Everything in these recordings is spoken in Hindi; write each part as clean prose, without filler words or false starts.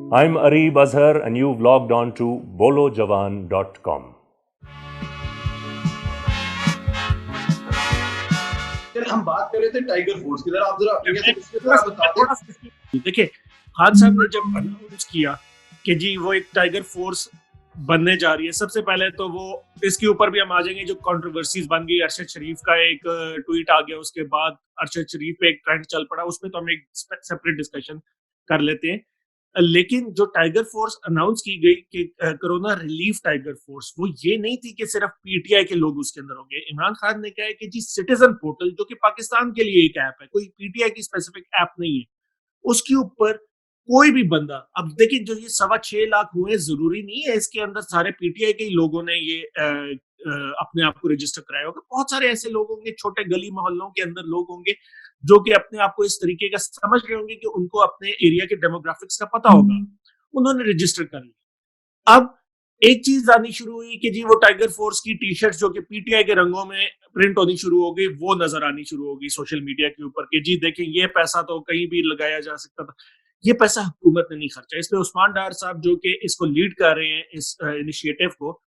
I'm Areeb Azhar and you've logged on to bolojawan.com. हम बात कर रहे थे टाइगर फोर्स की, आप जरा बता दें। देखिए, खान साहब ने जब अनाउंस किया कि जी वो एक टाइगर फोर्स बनने जा रही है, सबसे पहले तो वो इसके ऊपर भी हम आ जाएंगे जो कंट्रोवर्सीज बन गई। अरशद शरीफ का एक ट्वीट आ गया, उसके बाद अरशद शरीफ पे एक ट्रेंड चल पड़ा, उसमें तो हम एक सेपरेट डिस्कशन कर लेते हैं। लेकिन जो टाइगर फोर्स अनाउंस की गई कि कोरोना रिलीफ टाइगर फोर्स, वो ये नहीं थी कि सिर्फ पीटीआई के लोग उसके अंदर होंगे। इमरान खान ने कहा है कि जी सिटीजन पोर्टल, जो कि पाकिस्तान के लिए एक ऐप है, कोई पीटीआई की स्पेसिफिक ऐप नहीं है, उसके ऊपर कोई भी बंदा, अब देखिए जो ये 6.25 लाख हुए, जरूरी नहीं है इसके अंदर सारे पीटीआई के लोगों ने ये अपने आप को रजिस्टर कराया होगा। बहुत सारे ऐसे लोग होंगे, छोटे गली मोहल्लों के अंदर लोग होंगे जो कि अपने आप को इस तरीके का समझ रहे होंगे कि उनको अपने एरिया के डेमोग्राफिक्स का पता होगा, उन्होंने रजिस्टर कर लिया। अब एक चीज आनी शुरू हुई कि जी वो टाइगर फोर्स की टी शर्ट जो कि पीटीआई के रंगों में प्रिंट होनी शुरू हो गई, वो नजर आनी शुरू हो गई सोशल मीडिया के ऊपर कि जी देखें ये पैसा तो कहीं भी लगाया जा सकता था, ये पैसा हुकूमत ने नहीं खर्चा। इस पे उस्मान डार साहब जो कि इसको लीड कर रहे हैं इस इनिशिएटिव को,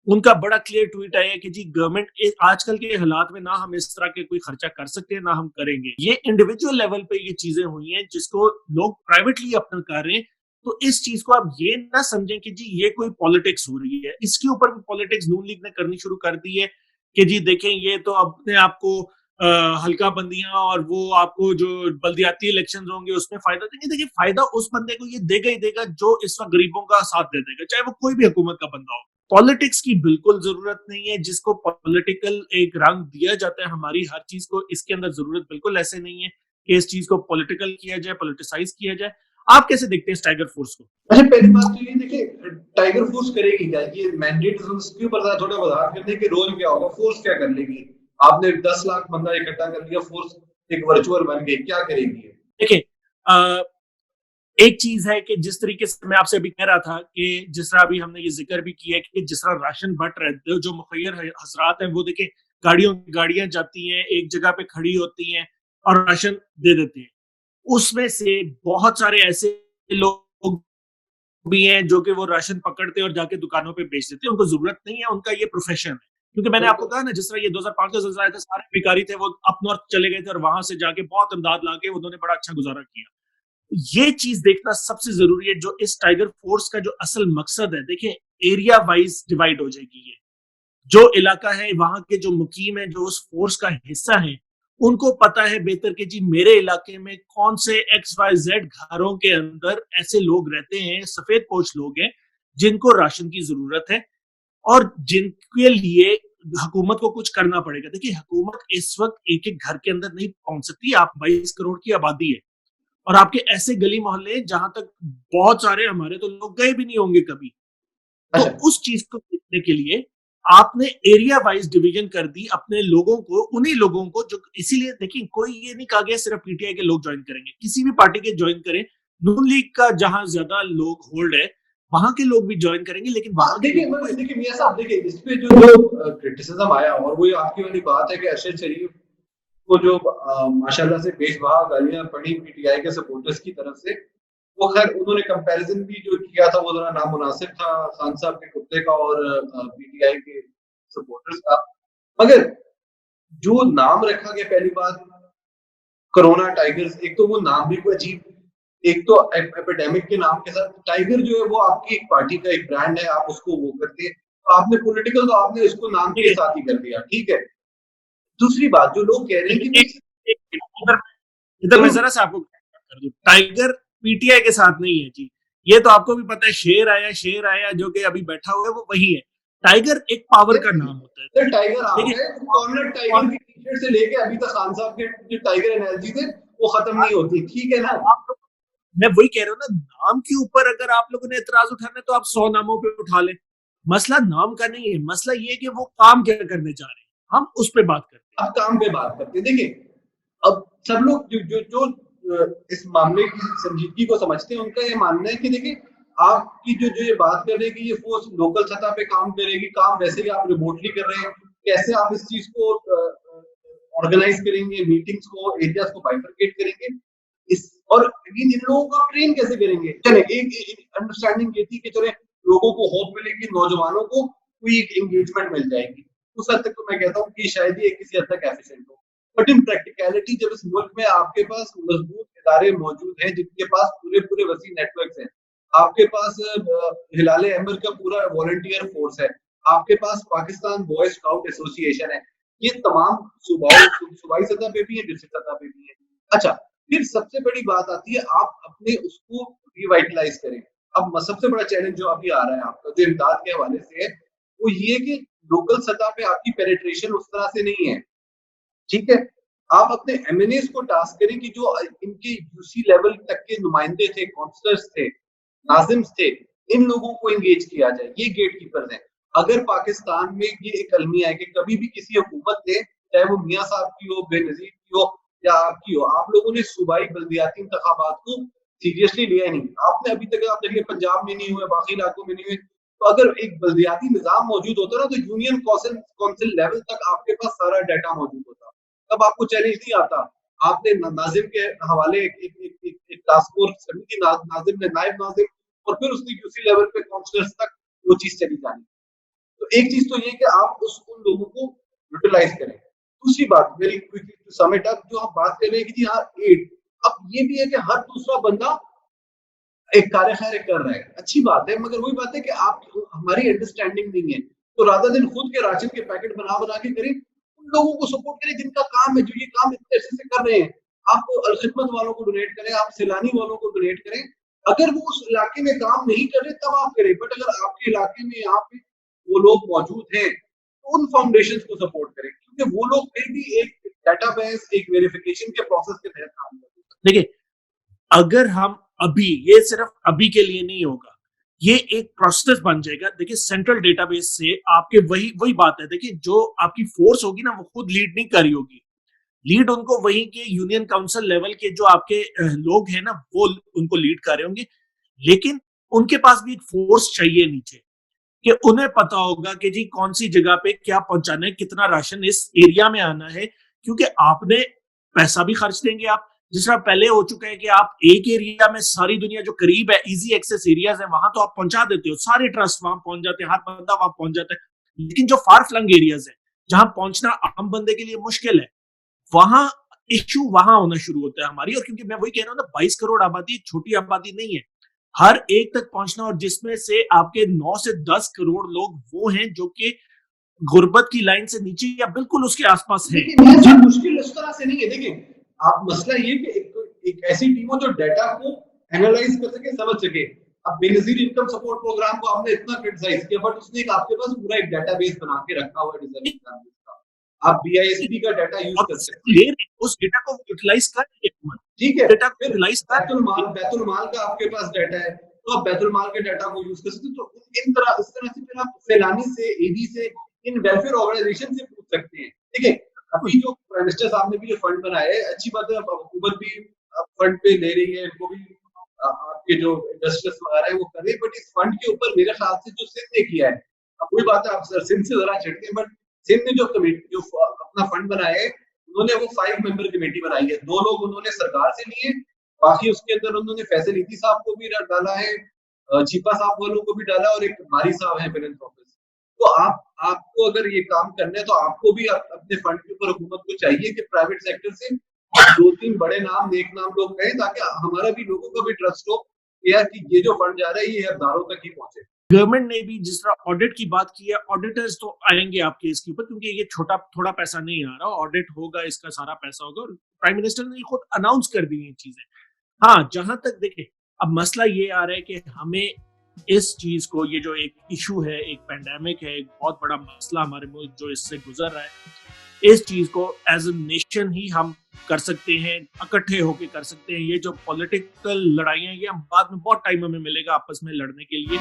उनका बड़ा क्लियर ट्वीट आया कि जी गवर्नमेंट आजकल के हालात में ना हम इस तरह के कोई खर्चा कर सकते हैं ना हम करेंगे। ये इंडिविजुअल लेवल पे ये चीजें हुई हैं जिसको लोग प्राइवेटली अपना कर रहे हैं। तो इस चीज को आप ये ना समझें कि जी ये कोई पॉलिटिक्स हो रही है। इसके ऊपर भी पॉलिटिक्स नून लीग ने करनी शुरू कर दी है कि जी देखें ये तो अपने आपको हल्का बंदियां और वो आपको जो बल्दियाती इलेक्शन होंगे उसमें फायदा देंगे। देखिए फायदा उस बंदे को ये देगा ही देगा जो इस वक्त गरीबों का साथ दे देगा, चाहे वो कोई भी हुकूमत का बंदा हो। पॉलिटिक्स की बिल्कुल जरूरत नहीं है, जिसको पॉलिटिकल एक रंग दिया जाता है हमारी हर चीज को, इसके अंदर जरूरत बिल्कुल ऐसे नहीं है कि इस चीज को पॉलिटिकल किया जाए, पॉलिटिसाइज किया जाए। आप कैसे देखते हैं इस टाइगर फोर्स को? अच्छा, पहली बात तो ये देखिए, टाइगर फोर्स करेगी क्या? ये मैंडेट उसके ऊपर थोड़ा वजाहत करने के रोल क्या होगा, फोर्स क्या कर लेगी? आपने 10 लाख बंदा इकट्ठा कर लिया, फोर्स एक वर्चुअल बन गई, क्या करेगी? देखिए एक चीज है कि जिस तरीके से मैं आपसे अभी कह रहा था कि जिस तरह अभी हमने ये जिक्र भी किया कि जिस तरह राशन बंट रहे, जो मुखैर हजरात हैं वो देखिए गाड़ियां जाती हैं, एक जगह पे खड़ी होती हैं और राशन दे देते हैं। उसमें से बहुत सारे ऐसे लोग भी हैं जो कि वो राशन पकड़ते हैं और जाके दुकानों पे बेच देते हैं, उनको जरूरत नहीं है, उनका ये प्रोफेशन है। क्योंकि मैंने आपको कहा ना, जिस तरह ये 2005 का ज़लज़ला आया था, सारे भिखारी थे, वो अप नॉर्थ चले गए थे और वहां से जाके बहुत इमदाद लाके उन्होंने बड़ा अच्छा गुजारा किया। ये चीज देखना सबसे जरूरी है। जो इस टाइगर फोर्स का जो असल मकसद है, देखिए एरिया वाइज डिवाइड हो जाएगी। ये जो इलाका है, वहां के जो मुकीम है, जो उस फोर्स का हिस्सा है, उनको पता है बेहतर कि जी मेरे इलाके में कौन से XYZ घरों के अंदर ऐसे लोग रहते हैं, सफेद पोश लोग हैं जिनको राशन की जरूरत है और जिनके लिए हुकूमत को कुछ करना पड़ेगा। देखिए हुकूमत इस वक्त एक एक घर के अंदर नहीं पहुंच सकती। आप 22 करोड़ की आबादी है और आपके ऐसे गली मोहल्ले जहां तक बहुत सारे हमारे तो लोग गए भी नहीं होंगे कभी। तो उस चीज को देखने के लिए आपने एरिया वाइज डिवीजन कर दी अपने लोगों को, उन्हीं लोगों को जो, इसीलिए देखिए कोई ये नहीं कहा गया सिर्फ पीटीआई के लोग ज्वाइन करेंगे, किसी भी पार्टी के ज्वाइन करें। नून लीग का जहां ज्यादा लोग होल्ड है वहां के लोग भी ज्वाइन करेंगे, लेकिन देखिए मियां साहब, देखिए इस पे जो क्रिटिसिज्म आया, और वो आपकी वाली बात है कि अरशद शरीफ को जो माशाल्लाह से बेशबहा गालियां पड़ी पीटीआई के सपोर्टर्स की तरफ से, वो खैर उन्होंने कंपैरिजन भी जो किया था वो जरा नामुनासिब था खान साहब के कुत्ते का और पीटीआई के सपोर्टर्स का। मगर जो नाम रखा गया, पहली बात कोरोना टाइगर्स, एक तो वो नाम भी कोई अजीब, एक तो एपिडेमिक के नाम के साथ टाइगर जो है वो आपकी एक पार्टी का एक ब्रांड है, आप उसको वो करते हैं, तो आपने पॉलिटिकल, तो आपने इसको नाम के साथ ही कर दिया, ठीक है। दूसरी बात, जो लोग कह रहे हैं कि इधर मैं जरा सा आपको कर दूं, टाइगर पीटीआई के साथ नहीं है जी, ये तो आपको भी पता है। शेर आया जो कि अभी बैठा हुआ है वो वही है। टाइगर एक पावर का नाम होता है। टाइगर कॉर्नर टाइगर की टी-शर्ट से लेके अभी तक खान साहब के जो टाइगर एनर्जी थे वो खत्म नहीं होती, ठीक है ना। मैं वही कह रहा हूँ ना, नाम के ऊपर अगर आप लोगों ने एतराज उठाना है तो आप 100 नामों पे उठा लें। मसला नाम का नहीं है, मसला ये है कि वो काम क्या करने जा रहे हैं, हम उस पे बात करते हैं। अब काम पे बात करते हैं। देखिए अब सब लोग जो इस मामले की संजीदगी को समझते हैं, उनका ये मानना है कि देखिए आपकी जो ये बात कर रहे हैं कि ये फोर्स लोकल सतह पे काम करेगी, काम वैसे ही आप रिमोटली कर रहे हैं, कैसे आप इस चीज को ऑर्गेनाइज करेंगे, मीटिंग्स को, एरियाज को बाइफरकेट करेंगे, इस और मीन इन लोगों को आप ट्रेन कैसे करेंगे? चले एक अंडरस्टैंडिंग ये थी कि चले लोगों को होप मिलेगी, नौजवानों को कोई एक एंगेजमेंट मिल जाएगी। उस हद तक तो मैं कहता हूँ कि शायद ये किसी हद तक एफिशिएंट हो। बट इन प्रैक्टिकलिटी जब इस मुल्क में आपके पास मजबूत इदारे मौजूद हैं, जिनके पास पूरे वसी नेटवर्क्स हैं, आपके पास हिलाल अहमर का पूरा वॉलंटियर फोर्स है, आपके पास पाकिस्तान बॉय स्काउट एसोसिएशन है, ये तमाम सूबाई सतह पे भी है, डिस्ट्रिक्ट सतह पे भी है। अच्छा, फिर सबसे बड़ी बात आती है आप अपने उसको रिवाइटलाइज करें। अब सबसे बड़ा चैलेंज जो अभी आ रहा है आपका जो इमदाद के हवाले से है, वो ये कि लोकल सतह पे आपकी पेनिट्रेशन उस तरह से नहीं है। ठीक है, आप अपने एमएनएस को टास्क करें कि जो इनके यूसी लेवल तक के नुमाइंदे थे, काउंसलर्स थे, नाजिम्स थे, इन लोगों को एंगेज किया जाए। ये गेट कीपर्स हैं। अगर पाकिस्तान में ये एक अलमिया है कि कभी भी किसी हुकूमत ने, चाहे वो मियाँ साहब की हो, बेनजीर की हो या आपकी हो, आप लोगों ने सूबाई बल्दियाती इंतखाबात को सीरियसली लिया ही नहीं। आपने अभी तक आप देखिए पंजाब में नहीं हुए, बाकी इलाकों में नहीं हुए। तो अगर एक बल्दियाती निजाम मौजूद होता ना, तो यूनियन काउंसिल लेवल तक आपके पास सारा डाटा मौजूद होता, तब आपको चैलेंज नहीं आता। आपने नाजिम के हवाले एक टास्क फोर्स समिति, नाजिम ने नायब नाजिम, और फिर उसने यूसी लेवल पे काउंसलर्स तक वो चीज चली जानी। तो एक चीज तो ये कि आप उन लोगों को यूटिलाइज करें। दूसरी बात मेरी quickly to sum it up, जो आप बात कर रहे हैं कि जी हाँ एड, अब ये भी है कि हर दूसरा बंदा एक कार्य खैर कर रहा है, अच्छी बात है, मगर वही बात है कि आप हमारी अंडरस्टैंडिंग नहीं है। तो राधा दिन खुद के राशन के पैकेट बना के करें, उन लोगों को सपोर्ट करें जिनका काम है, जो ये काम इतने अच्छे से कर रहे हैं। आप अलखिदमत वालों को डोनेट करें, आप सैलानी वालों को डोनेट करें। अगर वो उस इलाके में काम नहीं कर रहे तब आप करें, बट अगर आपके इलाके में यहाँ पे वो लोग मौजूद हैं तो उन फाउंडेशन को सपोर्ट करें, क्योंकि वो लोग फिर भी एक डेटाबेस, एक वेरिफिकेशन के प्रोसेस के तहत काम कर रहे हैं। देखिए, अगर हम अभी, ये सिर्फ अभी के लिए नहीं होगा, ये एक प्रोसेस बन जाएगा। देखिए, सेंट्रल डेटाबेस से आपके वही बात है। देखिए, जो आपकी फोर्स होगी ना, वो खुद लीड नहीं कर रही होगी, लीड उनको वही के यूनियन काउंसिल लेवल के जो आपके लोग हैं ना, वो उनको लीड कर रहे होंगे। लेकिन उनके पास भी एक फोर्स चाहिए नीचे, कि उन्हें पता होगा कि जी कौन सी जगह पे क्या पहुंचाना है, कितना राशन इस एरिया में आना है, क्योंकि आपने पैसा भी खर्च देंगे आप। जिस तरह पहले हो चुका है कि आप एक एरिया में सारी दुनिया जो करीब है, इजी एक्सेस एरियाज है, वहां तो आप पहुंचा देते हो, सारे ट्रस्ट वहां पहुंच जाते हैं, हर बंदा वहां पहुंच जाता है। लेकिन जो फार फ्लंग एरियाज है, जहां पहुंचना आम बंदे के लिए मुश्किल है, वहां इश्यू वहां होना शुरू होता है हमारी। और क्योंकि मैं वही कह रहा हूँ ना, 22 करोड़ आबादी छोटी आबादी नहीं है, हर एक तक पहुंचना, और जिसमें से आपके 9 से 10 करोड़ लोग वो हैं जो कि गुर्बत की लाइन से नीचे या बिल्कुल उसके आसपास है। जिन मुश्किल इस तरह से नहीं है। देखिए, आप मसला ये कि एक ऐसी टीम हो जो डाटा को एनालाइज कर सके, समझ सके। अब बेनजीर इनकम सपोर्ट प्रोग्राम को आपने इतना क्रिटिसाइज किया, बट उसने आपके पास पूरा एक डेटाबेस बना के रखा हुआ है डिजर्विंग फैमिलीज का। आप बीआईएसपी का डाटा यूज कर सकते हैं, उस डेटा को यूटिलाइज कर, ठीक है। डेटा को यूटिलाइज कर, बैतुल माल का आपके पास डाटा है, तो आप बैतुल माल के डाटा को यूज कर सकते हो। तो इन तरह इस तरह से फिर आप सैलानी से, एबी से, इन वेलफेयर ऑर्गेनाइजेशन से पूछ सकते हैं। देखिए, अभी जो प्राइम मिनिस्टर साहब ने भी ये फंड बनाया है, अच्छी बात है, हुकूमत भी फंड पे ले रही है, इनको भी आपके जो इंडस्ट्रीज वगैरह है वो कर रही है। बट इस फंड के ऊपर मेरे ख्याल से जो सिंध ने किया है, अब वही बात है, आप सिंध से जरा छिड़ते हैं, बट सिंध ने जो कमेटी, जो अपना फंड बनाया है, उन्होंने वो 5 मेंबर कमेटी बनाई है। 2 लोग उन्होंने सरकार से लिए, बाकी उसके अंदर उन्होंने फैसल ईदी साहब को भी डाला है, चीपा साहब वालों को भी डाला, और एक बारी साहब है फिलैंथ्रोपिस्ट। तो आपको अगर ये काम करना है, तो आपको भी अपने फंड के ऊपर हुकूमत को चाहिए कि प्राइवेट सेक्टर से 2-3 बड़े नाम, नेक नाम लोग कहें, ताकि हमारा भी, लोगों का भी ट्रस्ट हो यार कि ये जो फंड जा रहा है ये हकदारों तक ही पहुंचे। गवर्नमेंट ने भी जिस तरह ऑडिट की बात की है, ऑडिटर्स तो आएंगे आपके इसके ऊपर, क्योंकि ये थोड़ा पैसा नहीं आ रहा, ऑडिट होगा, इसका सारा पैसा होगा, और प्राइम मिनिस्टर ने खुद अनाउंस कर दी ये चीजें। हाँ, जहां तक देखे, अब मसला ये आ रहा है कि हमें इस चीज को, ये जो एक इशू है, एक पेंडेमिक है, एक बहुत बड़ा मसला हमारे मुल्क जो इससे गुजर रहा है, इस चीज को एज ए नेशन ही हम कर सकते हैं, इकट्ठे होके कर सकते हैं। ये जो पॉलिटिकल लड़ाइयां, ये हम बाद में बहुत टाइम हमें मिलेगा आपस में लड़ने के लिए।